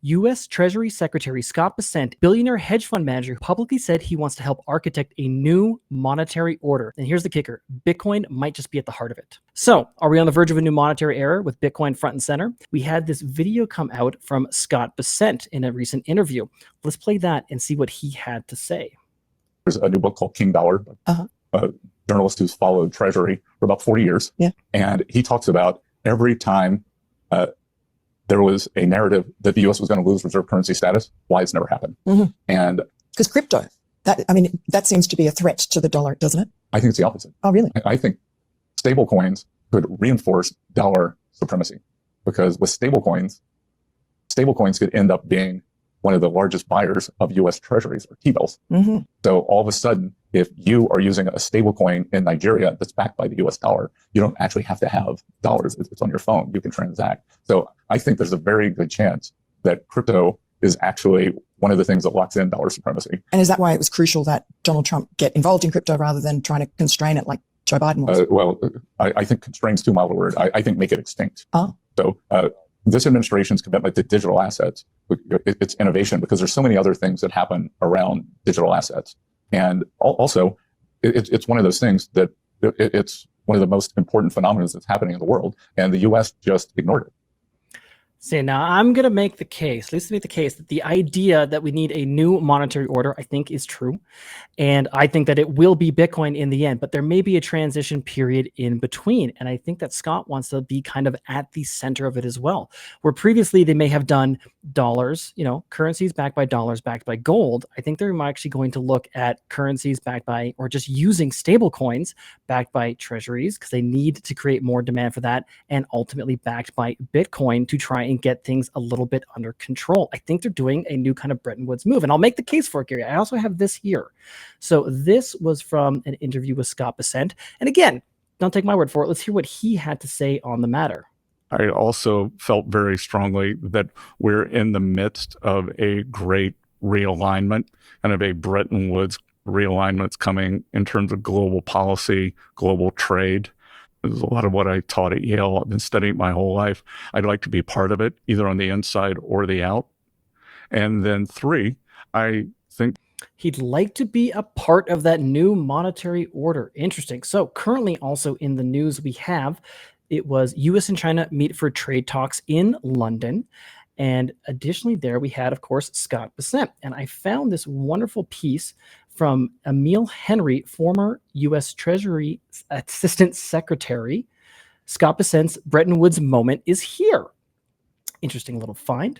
U.S. Treasury Secretary Scott Bessent, billionaire hedge fund manager, publicly said he wants to help architect a new monetary order. And here's the kicker: Bitcoin might just be at the heart of it. So, are we on the verge of a new monetary era with Bitcoin front and center? We had this video come out from Scott Bessent in a recent interview. Let's play that and see what he had to say. There's a new book called King Dollar, a journalist who's followed Treasury for about 40 years. Yeah. And he talks about every time there was a narrative that the U.S. was going to lose reserve currency status, why it's never happened. And because crypto, that seems to be a threat to the dollar, doesn't it? I think it's the opposite. Oh, really? I think stable coins could reinforce dollar supremacy, because with stable coins could end up being one of the largest buyers of U.S. treasuries or T-bills. So all of a sudden, if you are using a stable coin in Nigeria that's backed by the U.S. dollar, you don't actually have to have dollars. It's on your phone. You can transact. So I think there's a very good chance that crypto is actually one of the things that locks in dollar supremacy. And is that why it was crucial that Donald Trump get involved in crypto rather than trying to constrain it like Joe Biden was? Well, I think constrain's too mild a word. I think make it extinct. So this administration's commitment to digital assets, it's innovation, because there's so many other things that happen around digital assets. And also, it's one of those things that it's one of the most important phenomena that's happening in the world, and the U.S. just ignored it. See, now I'm going to make the case, at least make the case, that the idea that we need a new monetary order, I think, is true. And I think that it will be Bitcoin in the end, but there may be a transition period in between. And I think that Scott wants to be kind of at the center of it as well. Where previously they may have done dollars, currencies backed by dollars, backed by gold. I think they're actually going to look at currencies backed by, or just using stable coins backed by treasuries, because they need to create more demand for that, and ultimately backed by Bitcoin to try and get things a little bit under control. I think they're doing a new kind of Bretton Woods move, and I'll make the case for it, Gary. I also have this here. So this was from an interview with Scott Bessent. And again, don't take my word for it. Let's hear what he had to say on the matter. I also felt very strongly that we're in the midst of a great realignment, kind of a Bretton Woods realignment coming in terms of global policy, global trade. There's a lot of what I taught at Yale. I've been studying my whole life. I'd like to be part of it, either on the inside or the out. And then 3, I think he'd like to be a part of that new monetary order. Interesting. So currently also in the news it was U.S. and China meet for trade talks in London. And additionally there we had, of course, Scott Bessent. And I found this wonderful piece from Emil Henry, former U.S. Treasury Assistant Secretary. Scott Bessent's Bretton Woods moment is here. Interesting little find.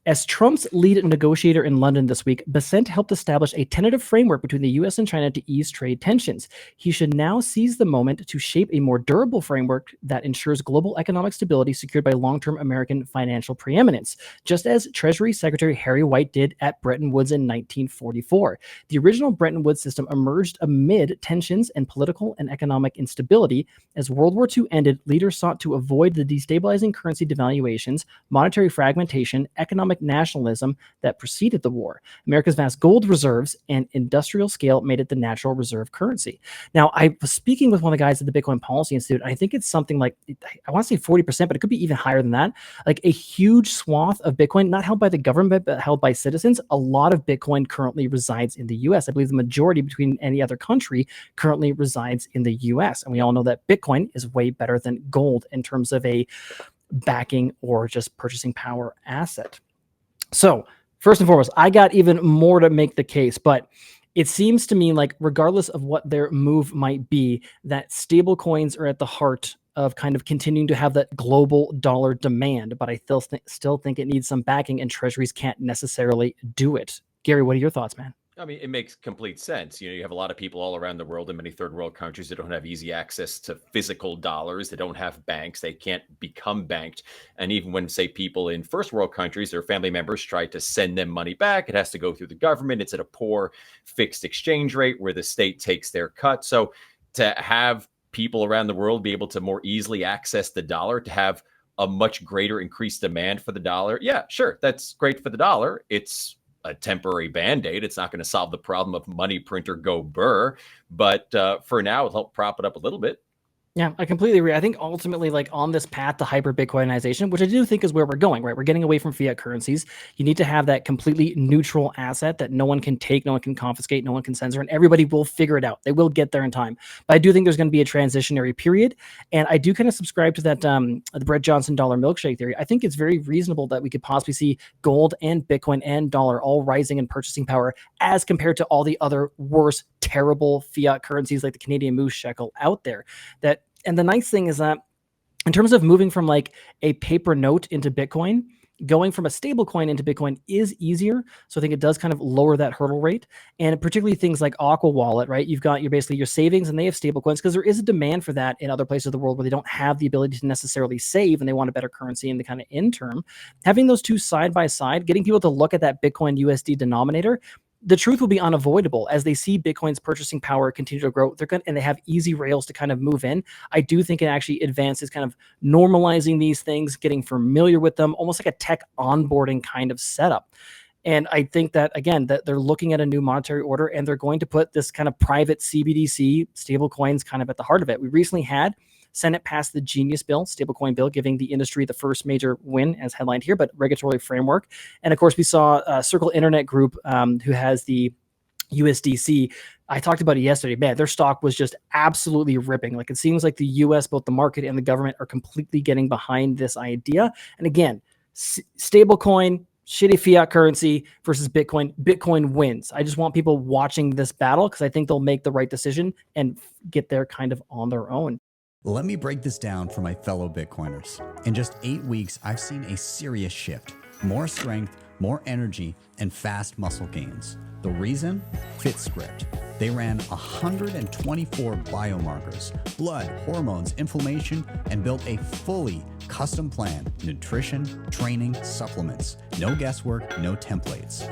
As Trump's lead negotiator in London this week, Bessent helped establish a tentative framework between the U.S. and China to ease trade tensions. He should now seize the moment to shape a more durable framework that ensures global economic stability secured by long-term American financial preeminence, just as Treasury Secretary Harry White did at Bretton Woods in 1944. The original Bretton Woods system emerged amid tensions and political and economic instability. As World War II ended, leaders sought to avoid the destabilizing currency devaluations, monetary fragmentation, economic nationalism that preceded the war. America's vast gold reserves and industrial scale made it the natural reserve currency. Now, I was speaking with one of the guys at the Bitcoin Policy Institute. I think it's something like, I want to say 40%, but it could be even higher than that. Like a huge swath of Bitcoin, not held by the government, but held by citizens. A lot of Bitcoin currently resides in the US. I believe the majority between any other country currently resides in the US. And we all know that Bitcoin is way better than gold in terms of a backing or just purchasing power asset. So first and foremost, I got even more to make the case, but it seems to me like regardless of what their move might be, that stable coins are at the heart of kind of continuing to have that global dollar demand. But I still think it needs some backing, and treasuries can't necessarily do it. Gary, what are your thoughts, man? I mean, it makes complete sense. You have a lot of people all around the world in many third world countries that don't have easy access to physical dollars. They don't have banks. They can't become banked. And even when, say, people in first world countries, their family members try to send them money back, it has to go through the government. It's at a poor fixed exchange rate where the state takes their cut. So to have people around the world be able to more easily access the dollar, to have a much greater increased demand for the dollar, yeah, sure, that's great for the dollar. It's a temporary band-aid. It's not going to solve the problem of money printer go burr, but for now, it'll help prop it up a little bit. Yeah, I completely agree. I think ultimately, like on this path to hyper Bitcoinization, which I do think is where we're going, right? We're getting away from fiat currencies. You need to have that completely neutral asset that no one can take, no one can confiscate, no one can censor, and everybody will figure it out. They will get there in time. But I do think there's going to be a transitionary period. And I do kind of subscribe to that the Brett Johnson dollar milkshake theory. I think it's very reasonable that we could possibly see gold and Bitcoin and dollar all rising in purchasing power as compared to all the other worse, terrible fiat currencies like the Canadian moose shekel out there. And the nice thing is that in terms of moving from like a paper note into Bitcoin, going from a stable coin into Bitcoin is easier. So I think it does kind of lower that hurdle rate. And particularly things like Aqua Wallet, right? You've got basically your savings and they have stable coins because there is a demand for that in other places of the world where they don't have the ability to necessarily save and they want a better currency in the kind of interim. Having those two side by side, getting people to look at that Bitcoin USD denominator, the truth will be unavoidable as they see Bitcoin's purchasing power continue to grow. And they have easy rails to kind of move in. I do think it actually advances kind of normalizing these things, getting familiar with them, almost like a tech onboarding kind of setup. And I think that, again, that they're looking at a new monetary order and they're going to put this kind of private CBDC stable coins kind of at the heart of it. We recently had Senate passed the Genius Bill, stablecoin bill, giving the industry the first major win, as headlined here, but regulatory framework. And of course, we saw Circle Internet Group, who has the USDC. I talked about it yesterday. Man, their stock was just absolutely ripping. Like it seems like the US, both the market and the government, are completely getting behind this idea. And again, stablecoin, shitty fiat currency versus Bitcoin. Bitcoin wins. I just want people watching this battle because I think they'll make the right decision and get there kind of on their own. Let me break this down for my fellow Bitcoiners. In just 8 weeks, I've seen a serious shift. More strength, more energy, and fast muscle gains. The reason? FITSCRIPT. They ran 124 biomarkers, blood, hormones, inflammation, and built a fully custom plan, nutrition, training, supplements. No guesswork, no templates.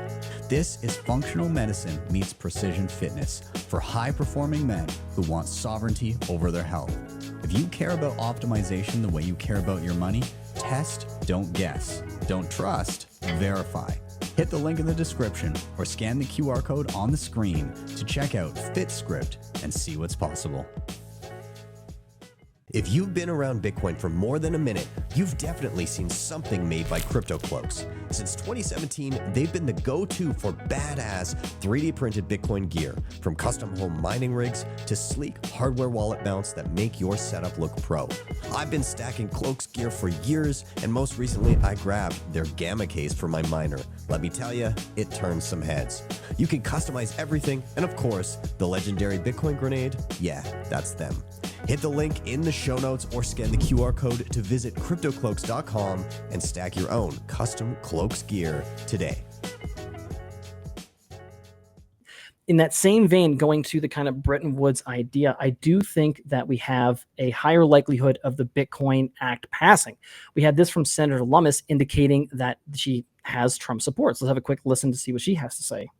This is functional medicine meets precision fitness for high-performing men who want sovereignty over their health. If you care about optimization the way you care about your money, test, don't guess. Don't trust, verify. Hit the link in the description or scan the QR code on the screen to check out FITSCRIPT and see what's possible. If you've been around Bitcoin for more than a minute, you've definitely seen something made by CryptoCloaks. Since 2017, they've been the go-to for badass 3D printed Bitcoin gear, from custom home mining rigs to sleek hardware wallet mounts that make your setup look pro. I've been stacking Cloaks gear for years, and most recently I grabbed their Gamma case for my miner. Let me tell you, it turns some heads. You can customize everything, and of course, the legendary Bitcoin grenade, yeah, that's them. Hit the link in the show notes or scan the QR code to visit CryptoCloaks.com and stack your own custom Cloaks gear today. In that same vein, going to the kind of Bretton Woods idea, I do think that we have a higher likelihood of the Bitcoin Act passing. We had this from Senator Lummis indicating that she has Trump support. So let's have a quick listen to see what she has to say.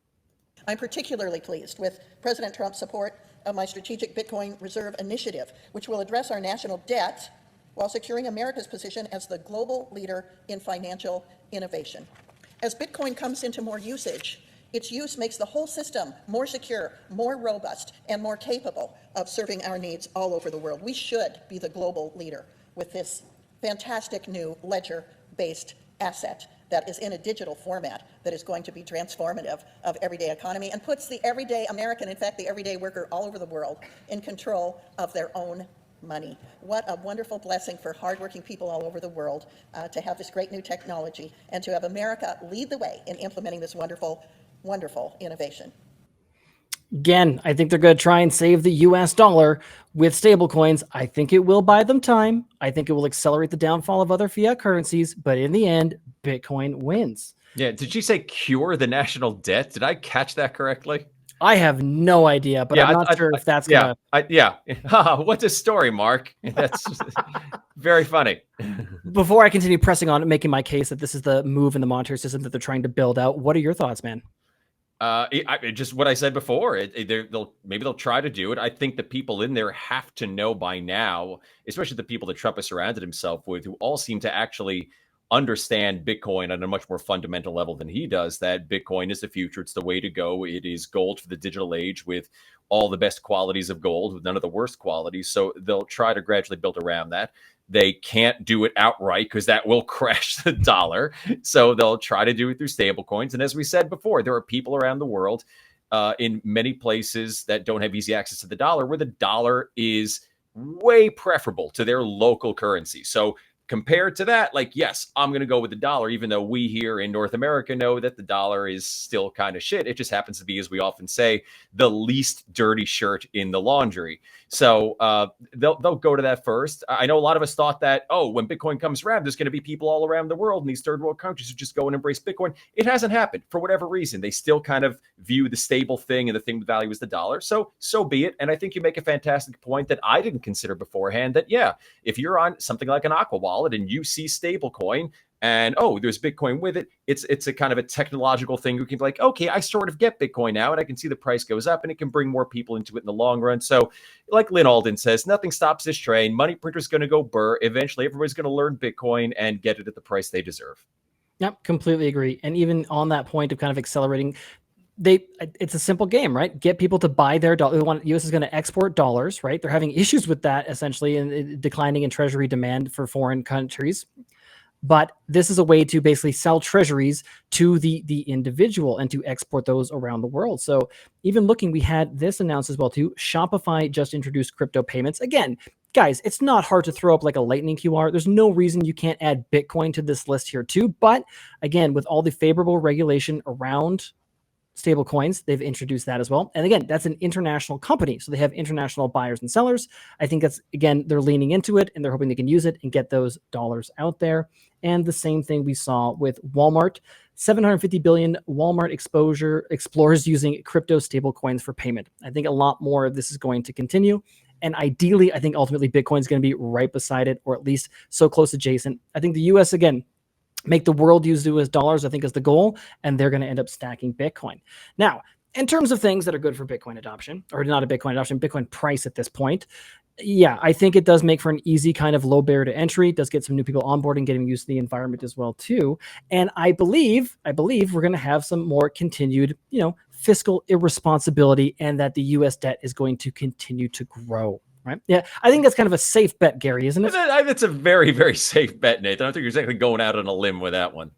I'm particularly pleased with President Trump's support of my Strategic Bitcoin Reserve Initiative, which will address our national debt while securing America's position as the global leader in financial innovation. As Bitcoin comes into more usage, its use makes the whole system more secure, more robust, and more capable of serving our needs all over the world. We should be the global leader with this fantastic new ledger-based asset that is in a digital format that is going to be transformative of everyday economy and puts the everyday American, in fact, the everyday worker all over the world, in control of their own money. What a wonderful blessing for hardworking people all over the world to have this great new technology and to have America lead the way in implementing this wonderful, wonderful innovation. Again, I think they're going to try and save the US dollar with stablecoins. I think it will buy them time. I think it will accelerate the downfall of other fiat currencies. But in the end, Bitcoin wins. Yeah. Did she say cure the national debt? Did I catch that correctly? I have no idea, but I'm not sure if that's going to. Yeah. What's a story, Mark? That's very funny. Before I continue pressing on, making my case that this is the move in the monetary system that they're trying to build out, what are your thoughts, man? Just what I said before. They'll try to do it. I think the people in there have to know by now, especially the people that Trump has surrounded himself with, who all seem to actually understand Bitcoin on a much more fundamental level than he does, that Bitcoin is the future. It's the way to go. It is gold for the digital age with all the best qualities of gold, with none of the worst qualities. So they'll try to gradually build around that. They can't do it outright because that will crash the dollar. So they'll try to do it through stable coins. And as we said before, there are people around the world in many places that don't have easy access to the dollar, where the dollar is way preferable to their local currency. So compared to that, like, yes, I'm going to go with the dollar, even though we here in North America know that the dollar is still kind of shit. It just happens to be, as we often say, the least dirty shirt in the laundry. So they'll go to that first. I know a lot of us thought that, oh, when Bitcoin comes around, there's going to be people all around the world in these third world countries who just go and embrace Bitcoin. It hasn't happened for whatever reason. They still kind of view the stable thing and the thing with value is the dollar. So be it. And I think you make a fantastic point that I didn't consider beforehand, that, yeah, if you're on something like an Aqua wallet and you see stablecoin and, oh, there's Bitcoin with it, it's a kind of a technological thing. You can be like, okay, I sort of get Bitcoin now, and I can see the price goes up, and it can bring more people into it in the long run. So like Lynn Alden says, nothing stops this train. Money printer's going to go burr. Eventually, everybody's going to learn Bitcoin and get it at the price they deserve. Yep, completely agree. And even on that point of kind of accelerating, it's a simple game, right? Get people to buy their dollar. US is going to export dollars, right? They're having issues with that, essentially, and declining in treasury demand for foreign countries. But this is a way to basically sell treasuries to the individual and to export those around the world. So even looking, we had this announced as well too. Shopify just introduced crypto payments. Again, guys, it's not hard to throw up like a lightning QR. There's no reason you can't add Bitcoin to this list here too. But again, with all the favorable regulation around stable coins, they've introduced that as well. And again, that's an international company, so they have international buyers and sellers. I think that's, again, they're leaning into it and they're hoping they can use it and get those dollars out there. And the same thing we saw with Walmart. 750 billion Walmart exposure explores using crypto stable coins for payment. I think a lot more of this is going to continue. And ideally, I think ultimately Bitcoin is going to be right beside it, or at least so close adjacent. I think the US, again, make the world use US dollars, I think, is the goal, and they're going to end up stacking Bitcoin. Now, in terms of things that are good for Bitcoin adoption, or not a Bitcoin adoption, Bitcoin price at this point, yeah, I think it does make for an easy kind of low barrier to entry. It does get some new people onboarding, getting used to the environment as well too. And I believe we're going to have some more continued, fiscal irresponsibility, and that the US debt is going to continue to grow. Right. Yeah, I think that's kind of a safe bet, Gary, isn't it? That's a very, very safe bet, Nathan. I don't think you're exactly going out on a limb with that one.